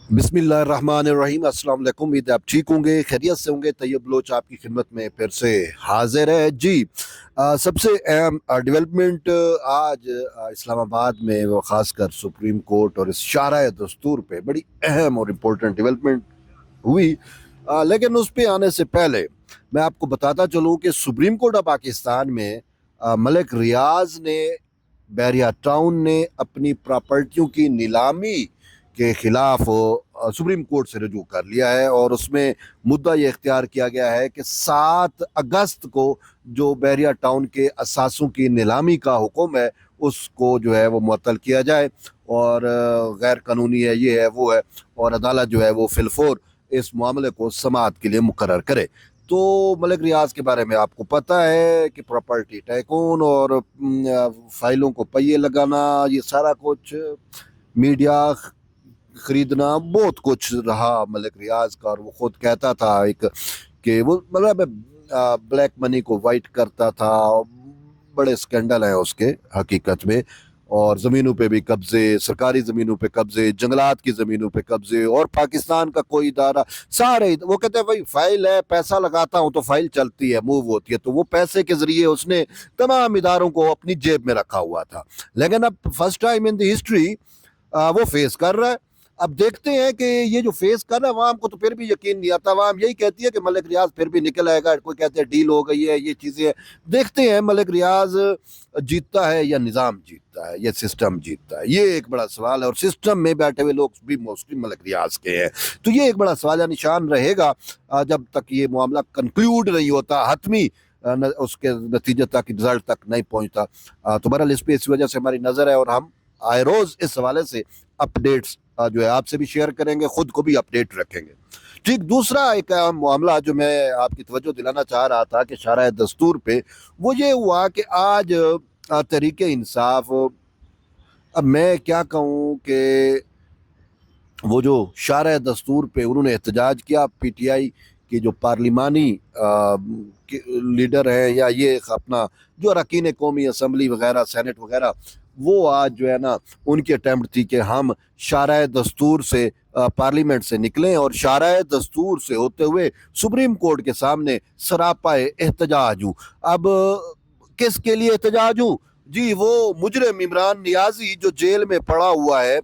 बिस्मिल्लाहिर्रहमानिर्रहीम। अस्सलाम वालेकुम। उम्मीद है आप ठीक होंगे, खैरियत से होंगे। तैयब बलोच आपकी खिदमत में फिर से हाजिर है जी। सबसे अहम डेवलपमेंट आज इस्लामाबाद में वो ख़ासकर सुप्रीम कोर्ट और इस शाराए दस्तूर पे बड़ी अहम और इम्पोर्टेंट डेवलपमेंट हुई। लेकिन उस पे आने से पहले मैं आपको बताता चलूँ कि सुप्रीम कोर्ट ऑफ पाकिस्तान में मलिक रियाज ने बैरिया टाउन ने अपनी प्रॉपर्टियों की नीलामी के खिलाफ सुप्रीम कोर्ट से रजू कर लिया है और उसमें मुद्दा ये इख्तियार किया गया है कि 7 अगस्त को जो बैरिया टाउन के असासों की नीलामी का हुक्म है उसको जो है वो मुअत्तल किया जाए और गैर कानूनी है, ये है वो है, और अदालत जो है वो फिलफोर इस मामले को समाअत के लिए मुकर्रर करे। तो मलिक रियाज के बारे में आपको पता है कि प्रॉपर्टी टाइकून और फाइलों को पहिए लगाना, ये सारा कुछ मीडिया खरीदना, बहुत कुछ रहा मलिक रियाज का। और वो खुद कहता था एक कि वो मतलब ब्लैक मनी को वाइट करता था। बड़े स्कैंडल हैं उसके हकीकत में, और ज़मीनों पे भी कब्जे, सरकारी ज़मीनों पे कब्जे, जंगलात की ज़मीनों पे कब्जे, और पाकिस्तान का कोई इदारा सारे वो कहते हैं भाई फाइल है, पैसा लगाता हूँ तो फाइल चलती है, मूव होती है। तो वो पैसे के ज़रिए उसने तमाम इदारों को अपनी जेब में रखा हुआ था। लेकिन अब first time in the history वो फेस कर रहा है। अब देखते हैं कि ये जो फेस कर रहा है, अवाम को तो फिर भी यकीन नहीं आता। अवाम यही कहती है कि मलिक रियाज फिर भी निकल आएगा, कोई कहते हैं डील हो गई है, ये चीज़ें। देखते हैं मलिक रियाज जीतता है या निज़ाम जीतता है या सिस्टम जीतता है, ये एक बड़ा सवाल है। और सिस्टम में बैठे हुए लोग भी मोस्टली मलिक रियाज के हैं। तो ये एक बड़ा सवाल या निशान रहेगा जब तक ये मामला कंक्लूड नहीं होता, हतमी उसके नतीजे तक, रिजल्ट तक नहीं पहुंचता। तो बहरहाल इस पे इस वजह से हमारी नज़र है और हम आए रोज इस हवाले से अपडेट्स जो है आपसे भी शेयर करेंगे, खुद को भी अपडेट रखेंगे। ठीक, दूसरा एक मामला जो मैं आपकी तवज्जो दिलाना चाह रहा था कि शाराए दस्तूर पे, वो ये हुआ कि आज तहरीके इंसाफ, अब मैं क्या कहूँ कि वो जो शाराए दस्तूर पे उन्होंने एहतजाज किया, पीटीआई की जो पार्लिमानी लीडर हैं या ये अपना जो अरकान कौमी असम्बली वगैरह, सेनेट वगैरह, वो आज जो है ना उनकी अटैम्प्ट थी कि हम शाराए दस्तूर से पार्लियामेंट से निकलें और शाराए दस्तूर से होते हुए सुप्रीम कोर्ट के सामने सरापाए एहतजाज हूँ। अब किसके लिए एहतजाज हूँ जी? वो मुजरिम इमरान नियाजी जो जेल में पड़ा हुआ है,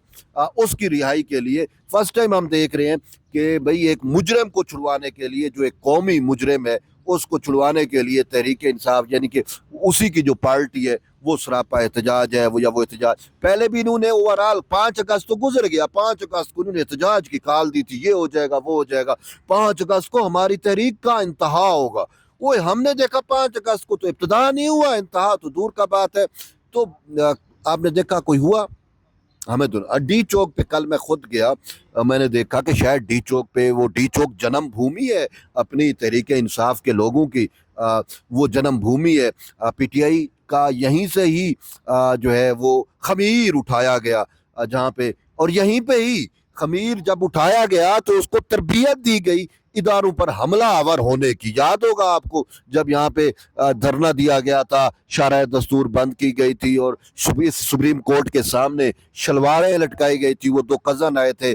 उसकी रिहाई के लिए। फर्स्ट टाइम हम देख रहे हैं कि भाई एक मुजरिम को छुड़वाने के लिए, जो एक कौमी मुजरिम है उसको छुड़वाने के लिए तहरीक इंसाफ यानी कि उसी की जो पार्टी है वो सरापा एहतजाज है, वो या वो एहतजाज। पहले भी इन्होंने ओवरऑल 5 अगस्त तो गुजर गया, 5 अगस्त को इन्होंने एहतजाज की कॉल दी थी, ये हो जाएगा वो हो जाएगा, 5 अगस्त को हमारी तहरीक का इंतहा होगा। वो हमने देखा 5 अगस्त को तो इब्तिदा नहीं हुआ, इंतहा तो दूर का बात है। तो आपने देखा कोई हुआ? हमें तो डी चौक पे कल मैं खुद गया, मैंने देखा कि शायद डी चौक पे, वो डी चौक जन्म भूमि है अपनी तहरीक इंसाफ के लोगों की, वो जन्म भूमि है। पीटीआई का यहीं से ही जो है वो खमीर उठाया गया, जहाँ पे, और यहीं पे ही खमीर जब उठाया गया तो उसको तरबियत दी गई इदारों पर हमला आवर होने की। याद होगा आपको जब यहाँ पे धरना दिया गया था, शाराए दस्तूर बंद की गई थी और सुप्रीम कोर्ट के सामने शलवारें लटकाई गई थी। वो 2 कज़न आए थे,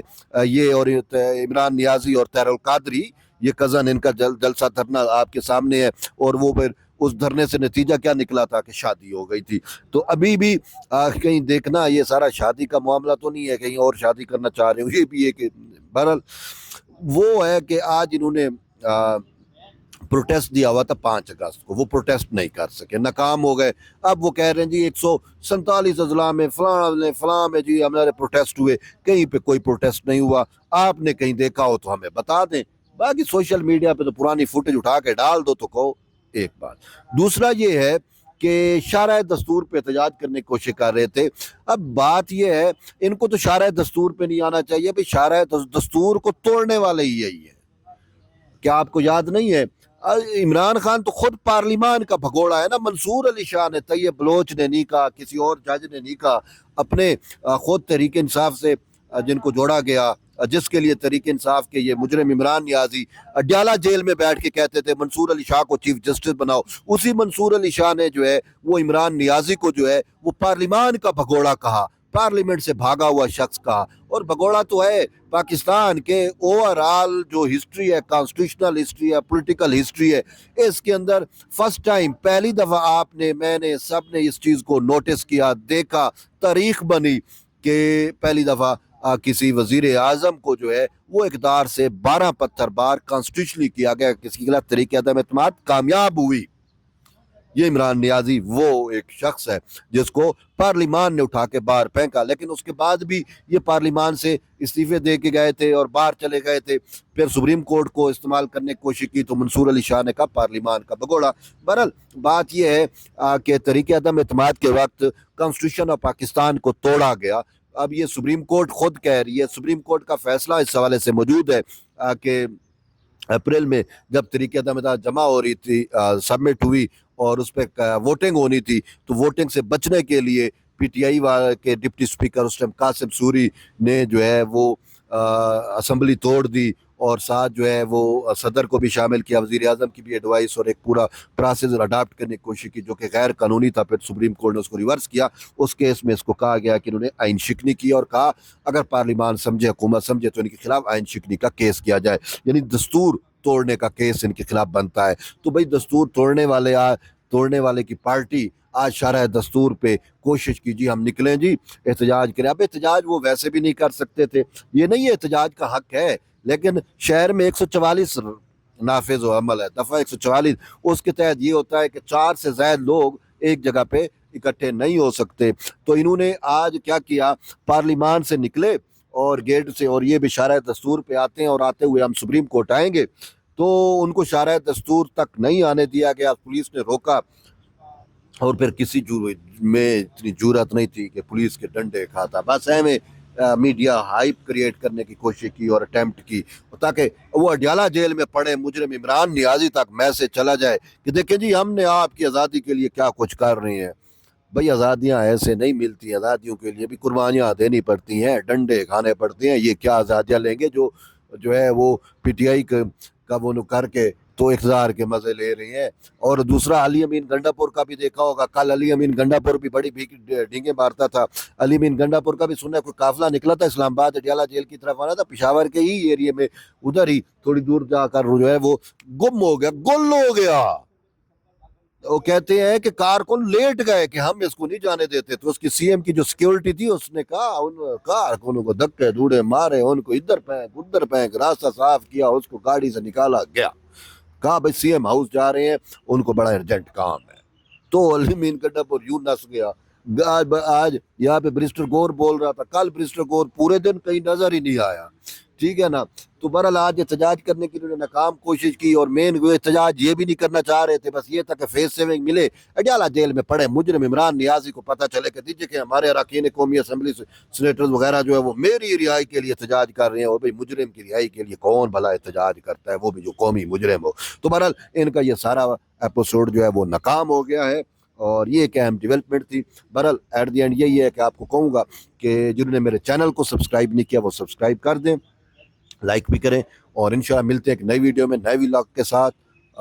ये और इमरान नियाजी और तैरुल कादरी, ये कज़न, इनका जलसा धरना आपके सामने है। और वो फिर उस धरने से नतीजा क्या निकला था कि शादी हो गई थी। तो अभी भी कहीं देखना, ये सारा शादी का मामला तो नहीं है, कहीं और शादी करना चाह रहे हो, ये भी एक बहरहाल वो है कि आज इन्होंने प्रोटेस्ट दिया हुआ था 5 अगस्त को, वो प्रोटेस्ट नहीं कर सके, नाकाम हो गए। अब वो कह रहे हैं जी 147 अजला में फलां में जी हमारे प्रोटेस्ट हुए, कहीं पे कोई प्रोटेस्ट नहीं हुआ। आपने कहीं देखा हो तो हमें बता दें, बाकी सोशल मीडिया पे तो पुरानी फुटेज उठा के डाल दो तो कहो। एक बात, दूसरा ये है कि शाराए दस्तूर पे एहतजाज करने की कोशिश कर रहे थे। अब बात यह है, इनको तो शाराए दस्तूर पे नहीं आना चाहिए, भाई शाराए दस्तूर को तोड़ने वाले ही यही है। क्या आपको याद नहीं है? इमरान खान तो खुद पार्लिमान का भगोड़ा है ना, मंसूर अली शाह ने, तैयब बलोच ने नहीं कहा, किसी और जज ने नहीं कहा, अपने खुद तहरीक इंसाफ से जिनको जोड़ा गया, जिसके लिए तहरीक इंसाफ के ये मुजरिम इमरान नियाजी अड्याला जेल में बैठ के कहते थे मंसूर अली शाह को चीफ जस्टिस बनाओ। उसी मंसूर अली शाह ने जो है वो इमरान नियाजी को जो है वो पार्लिमान का भगोड़ा कहा, पार्लियामेंट से भागा हुआ शख्स का। और भगोड़ा तो है पाकिस्तान के ओवरऑल जो हिस्ट्री है, कॉन्स्टिट्यूशनल हिस्ट्री है, पॉलिटिकल हिस्ट्री है, इसके अंदर फर्स्ट टाइम पहली दफ़ा आपने, मैंने, सब ने इस चीज़ को नोटिस किया, देखा, तारीख बनी कि पहली दफ़ा किसी वजीर आज़म को जो है वो इक़्तिदार से 12 पत्थर बार कॉन्स्टिट्यूशनली किया गया, किसी गलत तरीके अदम एतमाद कामयाब हुई। ये इमरान नियाजी वो एक शख्स है जिसको पार्लिमान ने उठा के बाहर फेंका, लेकिन उसके बाद भी ये पार्लिमान से इस्तीफे दे के गए थे और बाहर चले गए थे। फिर सुप्रीम कोर्ट को इस्तेमाल करने की कोशिश की तो मंसूर अली शाह ने कहा पार्लिमान का भगोड़ा। बहरहाल बात यह है कि तरीके अदम एतमाद के वक्त कॉन्स्टिट्यूशन ऑफ पाकिस्तान को तोड़ा गया। अब ये सुप्रीम कोर्ट खुद कह रही है, सुप्रीम कोर्ट का फैसला इस हवाले से मौजूद है कि अप्रैल में जब तरीके अदम जमा हो रही थी, सबमिट हुई और उस पर वोटिंग होनी थी, तो वोटिंग से बचने के लिए पीटीआई वाले के डिप्टी स्पीकर उस टाइम कासिम सूरी ने जो है वो असम्बली तोड़ दी और साथ जो है वो सदर को भी शामिल किया, वज़ीर आज़म की भी एडवाइस और एक पूरा प्रोसेस अडाप्ट करने की कोशिश की जो कि गैर कानूनी था। फिर सुप्रीम कोर्ट ने उसको रिवर्स किया। उस केस में इसको कहा गया कि इन्होंने आइन शिकनी की और कहा अगर पार्लिमान समझे, हुकूमत समझे तो इनके खिलाफ आइन शिकनी का केस किया जाए, यानी दस्तूर तोड़ने का केस इनके खिलाफ बनता है। तो भाई दस्तूर तोड़ने वाले की पार्टी आज शरह दस्तूर पे कोशिश कीजिए हम निकलें जी, एहतजाज करें। अब एहतजाज वो वैसे भी नहीं कर सकते थे, ये नहीं है एहतजाज का हक है, लेकिन शहर में 144 नाफिज व अमल है, दफ़ा 144, उसके तहत ये होता है कि 4 से ज़्यादा लोग एक जगह पे इकट्ठे नहीं हो सकते। तो इन्होंने आज क्या किया, पार्लिमान से निकले और गेट से, और ये भी शारह दस्तूर पे आते हैं और आते हुए हम सुप्रीम कोर्ट आएंगे, तो उनको शारह दस्तूर तक नहीं आने दिया गया, पुलिस ने रोका। और फिर किसी में इतनी जुरत नहीं थी कि पुलिस के डंडे खाता, बस हमें मीडिया हाइप क्रिएट करने की कोशिश की और अटेम्प्ट की ताकि वो अडयाला जेल में पड़े मुजरिम इमरान नियाजी तक मैसेज चला जाए कि देखें जी हमने आपकी आज़ादी के लिए क्या कुछ कर रहे हैं। भाई आज़ादियाँ ऐसे नहीं मिलती, आज़ादियों के लिए भी कुर्बानियाँ देनी पड़ती हैं, डंडे खाने पड़ते हैं। ये क्या आज़ादियाँ लेंगे जो है वो पीटीआई का वो करके तो इक़्तिदार के मज़े ले रही हैं। और दूसरा अली अमीन गंडापुर का भी देखा होगा, कल अली अमीन गंडापुर भी बड़ी ढींगे मारता था। अली अमीन गंडापुर का भी सुना कोई काफिला निकला था इस्लामाबाद अडयाला जेल की तरफ आना था, पेशावर के ही एरिया में, उधर ही थोड़ी दूर जाकर जो है वो गुम हो गया, गुल हो गया। वो कहते हैं कि कारकुन लेट गए कि हम इसको नहीं जाने देते, तो उसकी सीएम की जो सिक्योरिटी थी उसने कहा उन कारकुनों को धक्के धूड़े मारे, उनको इधर फेंक उधर फेंक, रास्ता साफ किया, उसको गाड़ी से निकाला गया। कहा भाई सीएम हाउस जा रहे हैं, उनको बड़ा अर्जेंट काम है। तो अली अमीन गंडापुर यूं नस गया। आज यहाँ पे ब्रिस्टर गौर बोल रहा था, कल ब्रिस्टर गौर पूरे दिन कहीं नजर ही नहीं आया, ठीक है ना। तो बहरहाल आज एहतजाज करने की उन्होंने नाकाम कोशिश की और मेन एहतजाज ये भी नहीं करना चाह रहे थे, बस ये था कि फेस सेविंग मिले, अडयाला जेल में पड़े मुजरिम इमरान नियाजी को पता चले कि दीजिए कि हमारे अरकान कौमी असम्बली सीनेटर्स वगैरह जो है वो मेरी रिहाई के लिए एहतजाज कर रहे हैं। और भाई मुजरिम की रिहाई के लिए कौन भला एहतजाज करता है, वो भी जो कौमी मुजरिम हो। तो बहरहाल इनका ये सारा एपिसोड जो है वो नाकाम हो गया है और ये एक अहम डेवलपमेंट थी। बहरहाल एट दी एंड यही है कि आपको कहूँगा कि जिन्होंने मेरे चैनल को सब्सक्राइब नहीं किया वो सब्सक्राइब कर दें, लाइक भी करें, और इंशाल्लाह मिलते हैं एक नई वीडियो में नए व्लॉग के साथ।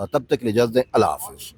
तब तक के लिए इजाज़त दें, अल्लाह हाफ़िज़।